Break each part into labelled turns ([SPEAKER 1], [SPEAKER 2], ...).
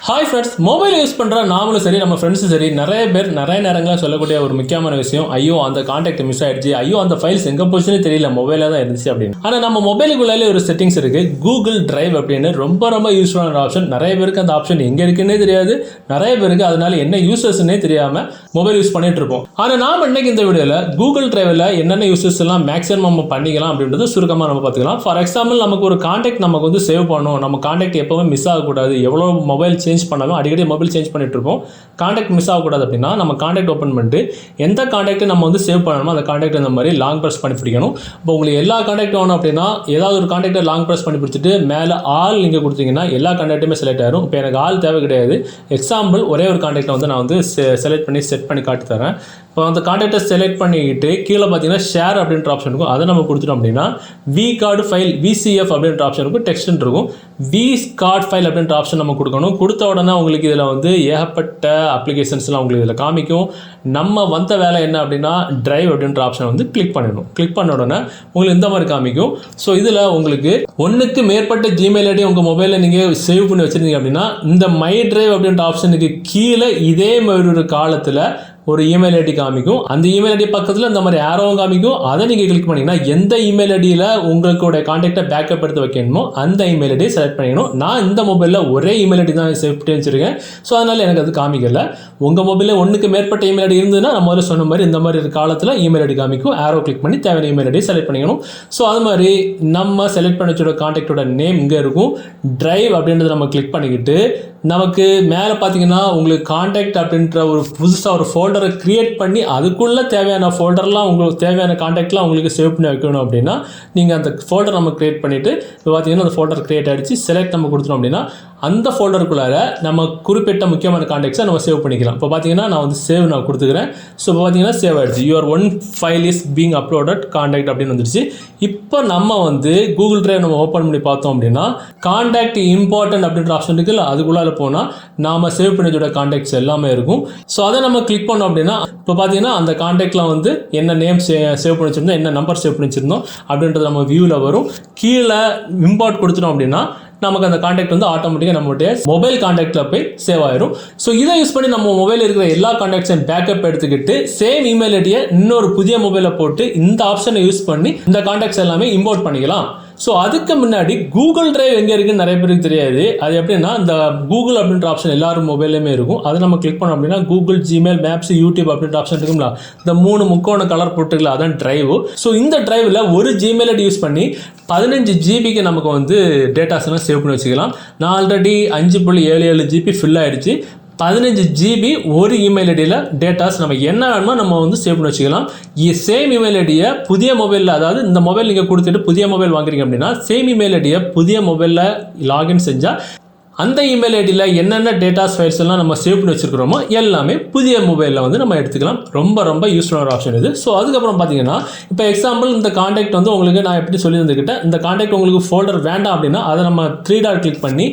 [SPEAKER 1] Hi friends, mobile use பண்ணுற நாமளும் சரி, நம்ம ஃப்ரெண்ட்ஸும் சரி, நிறைய பேர் நிறைய நேரங்களில் சொல்லக்கூடிய ஒரு முக்கியமான விஷயம், ஐயோ அந்த கான்டாக்ட் மிஸ் ஆயிடுச்சு, ஐயோ அந்த ஃபைல்ஸ் எங்கே போச்சுன்னு தெரியல, மொபைலில் தான் இருந்துச்சு அப்படின்னு. ஆனால் நம்ம மொபைலுக்குள்ளே ஒரு செட்டிங்ஸ் இருக்குது, கூகுள் டிரைவ் அப்படின்னு. ரொம்ப ரொம்ப யூஸ்ஃபுல்லான ஆப்ஷன். நிறைய பேருக்கு அந்த ஆப்ஷன் எங்கே இருக்குன்னே தெரியாது, நிறைய பேருக்கு அதனால என்ன யூசஸ்ன்னே தெரியாமல் மொபைல் யூஸ் பண்ணிட்டு இருப்போம். ஆனால் நாம் இன்னைக்கு இந்த வீடியோவில் கூகுள் டிரைவில் என்னென்ன யூசஸ் எல்லாம் மேக்ஸிமம் நம்ம பண்ணிக்கலாம் அப்படின்றது சுருக்கமாக நம்ம பார்த்துக்கலாம். ஃபார் எக்ஸாம்பிள், நமக்கு ஒரு கான்டாக்ட் நமக்கு வந்து சேவ் பண்ணணும், நம்ம கான்டாக்ட் எப்போவுமே மிஸ் ஆகக்கூடாது, எவ்வளோ மொபைல் சேஞ்ச் பண்ணாலும் அடிக்கடி மொபைல் சேஞ்ச் பண்ணிட்டு இருப்போம், கான்டாக்ட் மிஸ் ஆகக்கூடாது அப்படின்னா நம்ம கான்டாக்ட் ஓப்பன் பண்ணிட்டு எந்த கான்டாக்ட் நம்ம வந்து சேவ் பண்ணணுமோ அந்த கான்டாக்ட் இந்த மாதிரி லாங் ப்ரெஸ் பண்ணி பிடிக்கணும். இப்போ உங்களுக்கு எல்லா கான்டாக்ட் வேணும் அப்படின்னா ஏதாவது ஒரு கான்டாக்டை லாங் ப்ரெஸ் பண்ணி பிடிச்சிட்டு மேலே ஆல் நீங்கள் கொடுத்தீங்கன்னா எல்லா கான்டாக்ட்டுமே செலக்ட் ஆயிரும். இப்போ எனக்கு ஆல் தேவை கிடையாது. எக்ஸாம்பிள், ஒரே ஒரு கான்டாக்டை வந்து நான் வந்து செலக்ட் பண்ணி செட் பண்ணி காட்டி தரேன். இப்போ அந்த கான்டாக்டை செலக்ட் பண்ணிக்கிட்டு கீழே பார்த்தீங்கன்னா ஷேர் அப்படின்ற ஆப்ஷன் இருக்கும், அதை நம்ம கொடுத்துட்டோம் அப்படின்னா வி கார்டு ஃபைல் விசிஎஃப் அப்படின்ற ஆப்ஷன் இருக்கும், டெக்ஸ்ட் இருக்கும். வி கார்டு ஃபைல் அப்படின்ற ஆப்ஷன் நம்ம கொடுக்கணும். கொடுத்த உடனே உங்களுக்கு இதில் வந்து ஏகப்பட்ட அப்ளிகேஷன்ஸ்லாம் உங்களுக்கு இதில் காமிக்கும். நம்ம வந்த வேலை என்ன அப்படின்னா டிரைவ் அப்படின்ற ஆப்ஷன் வந்து கிளிக் பண்ணிடணும். கிளிக் பண்ண உடனே உங்களுக்கு இந்த மாதிரி காமிக்கும். ஸோ இதில் உங்களுக்கு ஒன்றுக்கு மேற்பட்ட ஜிமெயில் ஐடி உங்கள் மொபைலில் நீங்கள் சேவ் பண்ணி வச்சுருந்தீங்க அப்படின்னா இந்த மை டிரைவ் அப்படின்ற ஆப்ஷனுக்கு கீழே இதே மாதிரி ஒரு காலத்தில் ஒரு இமெயில் ஐடி காமிக்கும். அந்த இமெயில் ஐடி பக்கத்தில் இந்த மாதிரி ஆரோவும் காமிக்கும். அதை நீங்கள் கிளிக் பண்ணிங்கன்னா எந்த இமெயில் ஐடியில் உங்களுடைய கான்டாக்டை பேக்கப் எடுத்து வைக்கணுமோ அந்த இமெயில் ஐடியை செலக்ட் பண்ணிக்கணும். நான் இந்த மொபைலில் ஒரே இமெயில் ஐடி தான் சேவ் பண்ணி வச்சுருக்கேன். ஸோ அதனால் எனக்கு அது காமிக்கல. உங்கள் மொபைலில் ஒன்றுக்கு மேற்பட்ட இமெயில் ஐடி இருந்ததுன்னா நம்ம முதல்ல சொன்ன மாதிரி இந்த மாதிரி காலத்தில் இமெயில் ஐடி காமிக்கும். ஆரோ கிளிக் பண்ணி தேவையான இமெயில் ஐடியை செலக்ட் பண்ணிக்கணும். ஸோ அது மாதிரி நம்ம செலக்ட் பண்ணி வச்சோட கான்டாக்டோட நேம் இங்கே இருக்கும். டிரைவ் அப்படின்றத நம்ம கிளிக் பண்ணிக்கிட்டு நமக்கு மேலே பார்த்தீங்கன்னா உங்களுக்கு கான்டாக்ட் அப்படின்ற ஒரு புதுசாக ஒரு ஃபோல்டரை க்ரியேட் பண்ணி அதுக்குள்ளே தேவையான ஃபோல்டர்லாம் உங்களுக்கு தேவையான கான்டாக்ட்லாம் உங்களுக்கு சேவ் பண்ணி வைக்கணும் அப்படின்னா நீங்கள் அந்த ஃபோல்டர் நம்ம க்ரியேட் பண்ணிவிட்டு இப்போ பார்த்தீங்கன்னா அந்த ஃபோல்டர் க்ரியேட் ஆகிடுச்சு. செலக்ட் நம்ம கொடுத்துட்டோம் அப்படின்னா அந்த ஃபோல்டருக்குள்ளார நம்ம குறிப்பிட்ட முக்கியமான கான்டாக்ட்ஸை நம்ம சேவ் பண்ணிக்கலாம். இப்போ பார்த்தீங்கன்னா நான் வந்து சேவ் நான் கொடுத்துக்கிறேன். ஸோ இப்போ பார்த்தீங்கன்னா சேவ் ஆகிடுச்சு. Your one file is being uploaded contact அப்படின்னு வந்துடுச்சு. இப்போ நம்ம வந்து கூகுள் டிரைவ் நம்ம ஓப்பன் பண்ணி பார்த்தோம் அப்படின்னா கான்டாக்ட் இம்பார்ட்டன்ட் அப்படின்ற ஆப்ஷன் இருக்குல்ல, அதுக்குள்ளார போனால் நாம் சேவ் பண்ணியதோட கான்டாக்ட்ஸ் எல்லாமே இருக்கும். ஸோ அதை நம்ம கிளிக் பண்ணோம் அப்படின்னா இப்போ பார்த்தீங்கன்னா அந்த கான்டாக்டில் வந்து என்ன நேம் சேவ் பண்ணி வச்சுருந்தோம், என்ன நம்பர் சேவ் பண்ணி வச்சுருந்தோம் அப்படின்றது நம்ம வியூவில் வரும். கீழே இம்பார்ட் கொடுத்துட்டோம் அப்படின்னா நமக்கு அந்த கான்டாக்ட் வந்து ஆட்டோமேட்டிக்காக நம்மளுடைய மொபைல் கான்டாக்டில் போய் சேவ் ஆயிரும். ஸோ இதை யூஸ் பண்ணி நம்ம மொபைலில் இருக்கிற எல்லா கான்டாக்ட்ஸையும் பேக்கப் எடுத்துக்கிட்டு சேம் இமெயில் ஐடியை இன்னொரு புதிய மொபைலில் போட்டு இந்த ஆப்ஷனை யூஸ் பண்ணி இந்த கான்டாக்ட்ஸ் எல்லாமே இம்போர்ட் பண்ணிக்கலாம். ஸோ அதுக்கு முன்னாடி கூகுள் டிரைவ் எங்கே இருக்குன்னு நிறைய பேருக்கு தெரியாது. அது எப்படின்னா இந்த கூகுள் அப்படின்ற ஆப்ஷன் எல்லாரும் மொபைல்லையுமே இருக்கும். அதை நம்ம கிளிக் பண்ணோம் அப்படின்னா கூகுள், ஜிமெயில், மேப்ஸ், யூடியூப் அப்படின்ற ஆப்ஷன் இருக்குங்களா, இந்த 3 முக்கோண கலர் போட்டுக்கலாம், அதான் டிரைவ். ஸோ இந்த டிரைவில் ஒரு ஜிமெயில் ஐடி யூஸ் பண்ணி 15 ஜிபிக்கு நமக்கு வந்து டேட்டாஸ் எல்லாம் சேவ் பண்ணி வச்சுக்கலாம். நான் ஆல்ரெடி 5.77 ஜிபி ஃபில் ஆகிடுச்சு. 15 ஜிபி ஒரு இமெயில் ஐடியில் டேட்டாஸ் நம்ம என்ன வேணுமோ நம்ம வந்து சேவ் பண்ணி வச்சுக்கலாம். சேம் இமெயில் ஐடியை புதிய மொபைலில், அதாவது இந்த மொபைல் நீங்கள் கொடுத்துட்டு புதிய மொபைல் வாங்குறீங்க அப்படின்னா சேம் இமெயில் ஐடியை புதிய மொபைலில் லாகின் செஞ்சால் அந்த இமெயில் ஐடியில் என்னென்ன டேட்டாஸ் ஃபைல்ஸ் எல்லாம் நம்ம சேவ் பண்ணி வச்சுருக்கிறோமோ எல்லாமே புதிய மொபைலில் வந்து நம்ம எடுத்துக்கலாம். ரொம்ப ரொம்ப யூஸ்ஃபுல்லான ஆப்ஷன் இது. ஸோ அதுக்கப்புறம் பார்த்தீங்கன்னா இப்போ எக்ஸாம்பிள் இந்த கான்டாக்ட் வந்து உங்களுக்கு நான் எப்படி சொல்லி வந்துக்கிட்டேன், இந்த கான்டாக்ட் உங்களுக்கு ஃபோல்டர் வேண்டாம் அப்படின்னா அதை நம்ம 3 டாட் கிளிக் பண்ணி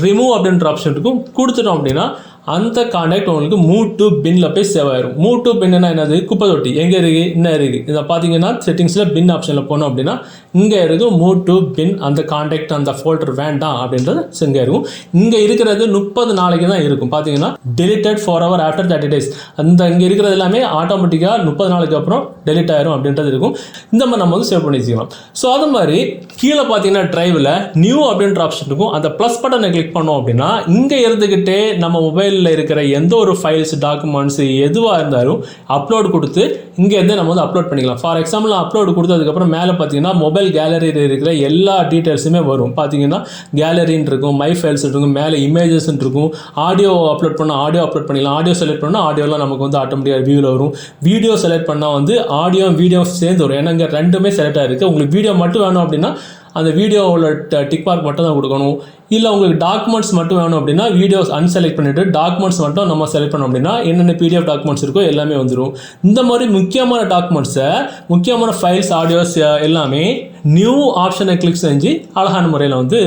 [SPEAKER 1] ரிமூவ் அப்படின்ற ஆப்ஷன் இருக்கும், கொடுத்துட்டோம் அப்படின்னா அந்த கான்டாக்ட் உங்களுக்கு மூவ் டு பின்னில் போய் சேவ் ஆயிரும். மூவ் டு பின்னா என்னது, குப்பை தொட்டி எங்கே இருக்குது, என்ன இருக்குது, இதை பார்த்தீங்கன்னா செட்டிங்ஸில் பின் ஆப்ஷனில் போனோம் அப்படின்னா இங்கே இருக்கும் மூவ் டு பின். அந்த கான்டாக்ட் அந்த ஃபோல்டர் வேண்டாம் அப்படின்றது இங்கே இருக்கும். இங்கே இருக்கிறது 30 நாளைக்கு தான் இருக்கும். பார்த்தீங்கன்னா deleted forever after 30 days. அந்த இங்கே இருக்கிறது எல்லாமே ஆட்டோமேட்டிக்காக 30 நாளைக்கு அப்புறம் டெலிட் ஆயிரும் அப்படின்றது இருக்கும். இந்த மாதிரி நம்ம வந்து சேவ் பண்ணி வச்சுக்கலாம். ஸோ அது மாதிரி கீழே பார்த்தீங்கன்னா டிரைவில் நியூ அப்படின்ற ஆப்ஷன் இருக்கும். அந்த ப்ளஸ் பட்டனை கிளிக் பண்ணோம் அப்படின்னா இங்கே இருந்துக்கிட்டே நம்ம மொபைல் இருக்கிற எந்த ஒரு ஃபைல்ஸ், டாக்குமெண்ட்ஸ் எதுவாக இருந்தாலும் அப்லோட் கொடுத்து இங்கேருந்து நம்ம வந்து அப்லோட் பண்ணிக்கலாம். ஃபார் எக்ஸாம்பிள் அப்லோட் கொடுத்ததுக்கப்புறம் மேலே பார்த்தீங்கன்னா மொபைல் கேலரியில் இருக்கிற எல்லா டீட்டெயில்ஸுமே வரும். பார்த்தீங்கன்னா கேலரின்னு இருக்கும், மை ஃபைல்ஸ் இருக்கும், மேலே இமேஜஸ் இருக்கும். ஆடியோ அப்லோட் பண்ணால் ஆடியோ அப்லோட் பண்ணிக்கலாம். ஆடியோ செலக்ட் பண்ணால் ஆடியோலாம் நமக்கு வந்து ஆட்டோமேட்டிக்காக வியூவில் வரும். வீடியோ செலக்ட் பண்ணால் வந்து ஆடியோ வீடியோ சேர்ந்து வரும். ஏன்னா இங்கே ரெண்டுமே செலக்ட் ஆகிருக்கு. உங்களுக்கு வீடியோ மட்டும் வேணும் அப்படின்னா அந்த வீடியோவில் டிக் மார்க் மட்டும் தான் கொடுக்கணும். இல்லை உங்களுக்கு டாக்குமெண்ட்ஸ் மட்டும் வேணும் அப்படின்னா வீடியோஸ் அன்செலக்ட் பண்ணிவிட்டு டாக்குமெண்ட்ஸ் மட்டும் நம்ம செலக்ட் பண்ணோம் அப்படின்னா என்னென்ன பிடிஎஃப் டாக்குமெண்ட்ஸ் இருக்கோ எல்லாமே வந்துடும். இந்த மாதிரி முக்கியமான டாக்குமெண்ட்ஸை, முக்கியமான ஃபைல்ஸ், ஆடியோஸ் எல்லாமே நியூ ஆப்ஷனை கிளிக் செஞ்சு அழகான முறையில் வந்து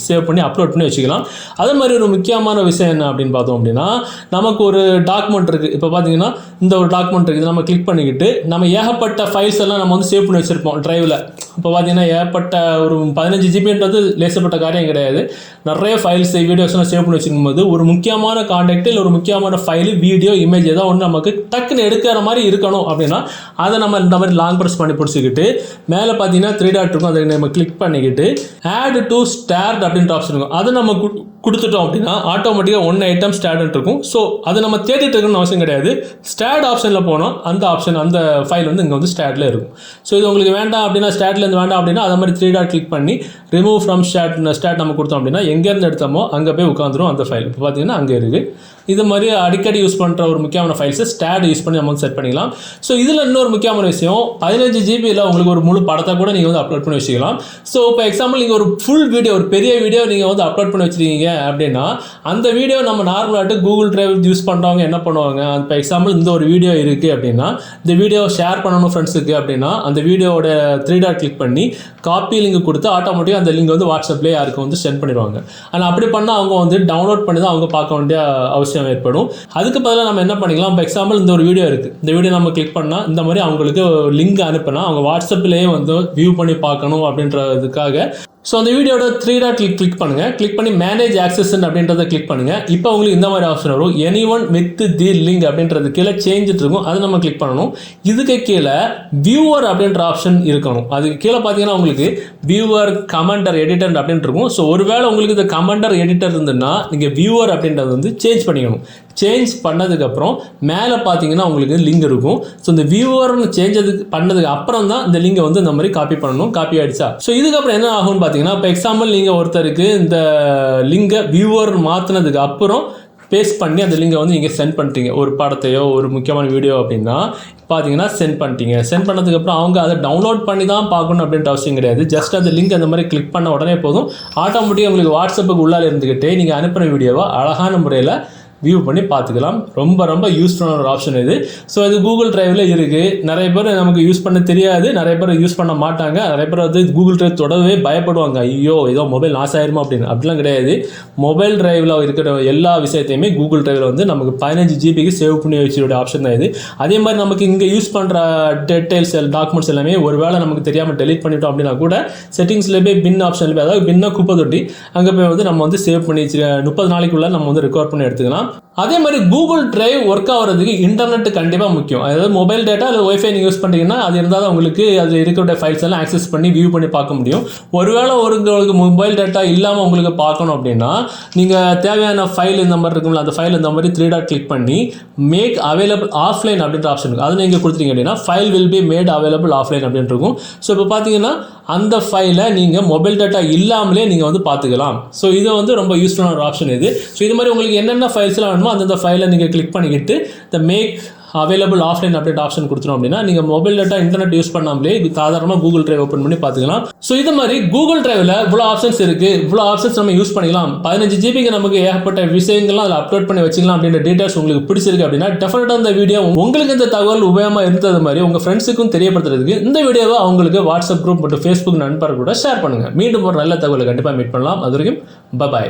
[SPEAKER 1] சேவ் பண்ணி அப்லோட் பண்ணி வச்சுக்கலாம். அதே மாதிரி ஒரு முக்கியமான விஷயம் என்ன அப்படின்னு பார்த்தோம் அப்படின்னா நமக்கு ஒரு டாக்குமெண்ட் இருக்குது. இப்போ பார்த்தீங்கன்னா இந்த ஒரு டாக்குமெண்ட் இருக்குது, நம்ம கிளிக் பண்ணிக்கிட்டு நம்ம ஏகப்பட்ட ஃபைல்ஸ் எல்லாம் நம்ம வந்து சேவ் பண்ணி வச்சுருப்போம் டிரைவில். இப்போ பார்த்தீங்கன்னா ஏகப்பட்ட ஒரு 15 ஜிபின்றது லேசப்பட்ட காரியம் கிடையாது. நிறைய ஃபைல்ஸ் வீடியோஸ்லாம் சேவ் பண்ணி வச்சுக்கும் போது ஒரு முக்கியமான கான்டாக்ட் இல்லை ஒரு முக்கியமான ஃபைல் வீடியோ இமேஜ் ஏதாவது ஒன்று நமக்கு டக்குன்னு எடுக்கிற மாதிரி இருக்கணும் அப்படின்னா அதை நம்ம இந்த மாதிரி லாங் ப்ரெஸ் பண்ணி பிடிச்சிக்கிட்டு மேலே பார்த்தீங்கன்னா 3 டாட் இருக்கும், அதை நம்ம கிளிக் பண்ணிக்கிட்டு ஆட் டு ஸ்டார்ட் அப்படின்ற ஆப்ஷன் இருக்கும், அதை நம்ம கொடுத்துட்டோம் அப்படின்னா ஆட்டோமேட்டிக்காக 1 ஐட்டம் ஸ்டார்ட் இருக்கும். ஸோ அதை நம்ம தேடிட்டு இருக்கணும்னு அவசியம் கிடையாது. ஸ்டார்ட் ஆப்ஷனில் போனோம் அந்த ஆப்ஷன் அந்த ஃபைல் வந்து இங்கே வந்து ஸ்டார்ட்ல இருக்கும். ஸோ இது உங்களுக்கு வேண்டாம் அப்படின்னா ஸ்டார்ட்லேருந்து வேண்டாம் அப்படின்னா அதை மாதிரி 3 டாட் கிளிக் பண்ணி ரிமூவ் ஃப்ரம் ஸ்டார்ட் நம்ம கொடுத்தோம் அப்படின்னா எங்கேருந்து எடுத்தோமோ அங்கே போய் உட்காந்துரும் அந்த ஃபைல். இப்போ பார்த்தீங்கன்னா அங்கே இருக்குது. இது மாதிரி அடிக்கடி யூஸ் பண்ணுற ஒரு முக்கியமான ஃபைல்ஸை ஸ்டார்ட் யூஸ் பண்ணி நம்ம வந்து செட் பண்ணிக்கலாம். ஸோ இதில் இன்னொரு முக்கியமான விஷயம் 15 ஜிபியில் உங்களுக்கு ஒரு முழு படத்தை கூட நீங்கள் வந்து அப்லோட் பண்ணி வச்சுக்கலாம். ஸோ இப்போ எக்ஸாம்பிள் நீங்கள் ஒரு ஃபுல் வீடியோ ஒரு பெரிய வீடியோ நீங்கள் வந்து அப்லோட் பண்ணி வச்சுருக்கீங்க அப்படின்னா அந்த வீடியோ நம்ம நார்மலாகிட்டு கூகுள் டிரைவ் யூஸ் பண்ணுறவங்க என்ன பண்ணுவாங்க, இப்போ எக்ஸாம்பிள் இந்த ஒரு வீடியோ இருக்குது அப்படின்னா இந்த வீடியோ ஷேர் பண்ணணும் ஃப்ரெண்ட்ஸுக்கு அப்படின்னா அந்த வீடியோவோட 3 டாட் கிளிக் பண்ணி காப்பி லிங்க் கொடுத்து ஆட்டோமேட்டிக்காக அந்த லிங்க் வந்து வாட்ஸ்அப்லேயே யாருக்கு வந்து சென்ட் பண்ணிடுவாங்க. ஆனால் அப்படி பண்ணால் அவங்க வந்து டவுன்லோட் பண்ணி தான் அவங்க பார்க்க வேண்டிய அவசியம் ஏற்படும். அதுக்கு பதிலாக நம்ம என்ன பண்ணிக்கலாம், இப்போ எக்ஸாம்பிள் இந்த ஒரு வீடியோ இருக்குது, இந்த வீடியோ நம்ம கிளிக் பண்ணால் இந்த மாதிரி அவங்களுக்கு லிங்க் அனுப்பினா அவங்க வாட்ஸ்அப்லேயே வந்து வியூ பண்ணி பார்க்கணும் அப்படின்றதுக்காக ஸோ அந்த வீடியோட 3 டாட் கிளிக் பண்ணுங்கள். கிளிக் பண்ணி மேனேஜ் ஆக்சஸ் அப்படின்றத கிளிக் பண்ணுங்கள். இப்போ உங்களுக்கு இந்த மாதிரி ஆப்ஷன் வரும், எனிஒன் வித் தி லிங்க் அப்படின்றது கீழே சேஞ்சிட்டு இருக்கும், அதை நம்ம கிளிக் பண்ணணும். இதுக்கு கீழே வியூவர் அப்படின்ற ஆப்ஷன் இருக்கணும். அதுக்கு கீழே பார்த்தீங்கன்னா உங்களுக்கு வியூவர் கமெண்டர் எடிட்டர் அப்படின்னு இருக்கும். ஸோ ஒருவேளை உங்களுக்கு இந்த கமெண்டர் எடிட்டர் இருந்ததுன்னா நீங்கள் வியூவர் அப்படின்றது வந்து சேஞ்ச் பண்ணிக்கணும். சேஞ்ச் பண்ணதுக்கப்புறம் மேலே பார்த்தீங்கன்னா உங்களுக்கு லிங்க் இருக்கும். ஸோ இந்த வியூவர்னு பண்ணதுக்கு அப்புறம் தான் இந்த லிங்கை வந்து இந்த மாதிரி காப்பி பண்ணணும். காப்பி ஆகிடுச்சா, ஸோ இதுக்கப்புறம் என்ன ஆகும்னு பார்த்தீங்கன்னா இப்போ எக்ஸாம்பிள் நீங்கள் ஒருத்தருக்கு இந்த லிங்கை வியூவர் மாற்றினதுக்கு அப்புறம் பேஸ்ட் பண்ணி அந்த லிங்கை வந்து நீங்கள் சென்ட் பண்ணிட்டீங்க, ஒரு படத்தையோ ஒரு முக்கியமான வீடியோ அப்படின்னா பார்த்தீங்கன்னா சென்ட் பண்ணிட்டீங்க. சென்ட் பண்ணதுக்கப்புறம் அவங்க அதை டவுன்லோட் பண்ணி தான் பார்க்கணும் அப்படின்ற அவசியம் கிடையாது. ஜஸ்ட் அந்த லிங்க் அந்த மாதிரி கிளிக் பண்ண உடனே போதும், ஆட்டோமேட்டிக்காக உங்களுக்கு வாட்ஸ்அப்புக்கு உள்ளால் இருந்துக்கிட்டே நீங்கள் அனுப்புகிற வீடியோவை அழகான முறையில் வியூ பண்ணி பார்த்துக்கலாம். ரொம்ப ரொம்ப யூஸ்ஃபுல்லான ஒரு ஆப்ஷன் இது. ஸோ இது கூகுள் டிரைவில் இருக்குது. நிறைய பேர் நமக்கு யூஸ் பண்ண தெரியாது, நிறைய பேர் யூஸ் பண்ண மாட்டாங்க. நிறைய பேர் வந்து கூகுள் டிரைவ் தொடவே பயப்படுவாங்க, ஐயோ ஏதோ மொபைல் நாச ஆயிருமா அப்படின்னு. அப்படிலாம் கிடையாது. மொபைல் டிரைவில் இருக்கிற எல்லா விஷயத்தையுமே கூகுள் டிரைவில் வந்து நமக்கு 15 ஜிபிக்கு சேவ் பண்ணி வச்சுடைய ஆப்ஷன் தான் இது. அதே மாதிரி நமக்கு இங்கே யூஸ் பண்ணுற டீட்டெயில்ஸ் டாக்குமெண்ட்ஸ் எல்லாமே ஒரு வேளை நமக்கு தெரியாமல் டெலிட் பண்ணிட்டோம் அப்படின்னா கூட செட்டிங்ஸில் போய் பின் ஆப்ஷனில் போய், அதாவது பின்னா குப்பை தொட்டி, அங்கே போய் வந்து நம்ம வந்து சேவ் பண்ணி 30 நாளைக்குள்ள நம்ம வந்து ரெக்கார்ட் பண்ணி எடுத்துக்கலாம். அதே மாதிரி கூகுள் டிரைவ் ஒர்க் ஆகிறதுக்கு இன்டர்நெட் கண்டிப்பாக முக்கியம். அதாவது மொபைல் டேட்டா அல்லது ஒய்ஃபை நீங்கள் யூஸ் பண்ணுறீங்கன்னா அது இருந்தால் தான் உங்களுக்கு அது இருக்கிற ஃபைல்ஸ் எல்லாம் ஆக்சஸ் பண்ணி வியூ பண்ணி பார்க்க முடியும். ஒருவேளை உங்களுக்கு மொபைல் டேட்டா இல்லாமல் உங்களுக்கு பார்க்கணும் அப்படின்னா நீங்கள் தேவையான ஃபைல் இந்த மாதிரி இருக்கும்ல, அந்த ஃபைல் இந்த மாதிரி 3 டாட் கிளிக் பண்ணி மேக் அவைலபிள் ஆஃப்லைன் அப்படின்ற ஆப்ஷன் இருக்குது. அது நீங்கள் கொடுத்துட்டீங்க அப்படின்னா file will be made available offline அப்படின்னு இருக்கும். ஸோ இப்போ பார்த்தீங்கன்னா அந்த ஃபைலை நீங்கள் மொபைல் டேட்டா இல்லாமலே நீங்கள் வந்து பார்த்துக்கலாம். ஸோ இது வந்து ரொம்ப யூஸ்ஃபுல்லான ஒரு ஆப்ஷன் இது. ஸோ இது மாதிரி உங்களுக்கு என்னென்ன ஃபைல்ஸ்லாம் வேணுமோ அந்தந்த ஃபைலை நீங்கள் கிளிக் பண்ணிக்கிட்டு இந்த make available offline update option கொடுத்துரும் அப்படின்னா நீங்கள் மொபைல் டேட்டா இன்டர்நெட் யூஸ் பண்ணாமலே இது சாதாரணமாக கூகுள் டிரைவ் ஓப்பன் பண்ணி பார்த்துக்கலாம். ஸோ இது மாதிரி கூகுள் டிரைவில் இவ்வளோ ஆப்ஷன்ஸ் இருக்குது, இவ்வளோ ஆப்ஷன்ஸ் நம்ம யூஸ் பண்ணிக்கலாம். 15 ஜிபிக்கு நமக்கு ஏகப்பட்ட விஷயங்கள்லாம் அதில் அப்லோட் பண்ணி வச்சுக்கலாம் அப்படின்ற டீட்டெயில்ஸ் உங்களுக்கு பிடிச்சிருக்கு அப்படின்னா டெஃபினட்டாக இந்த வீடியோ உங்களுக்கு இந்த தகவல் உபயோகமாக இருந்தது மாதிரி உங்கள் ஃப்ரெண்ட்ஸுக்கும் தெரியப்படுத்துறதுக்கு இந்த வீடியோவை அவங்களுக்கு வாட்ஸ்அப் குரூப் மற்றும் ஃபேஸ்புக் நண்பர்கள் கூட ஷேர் பண்ணுங்கள். மீண்டும் ஒரு நல்ல தகவலை கண்டிப்பாக மீட் பண்ணலாம். அது வரைக்கும் பை.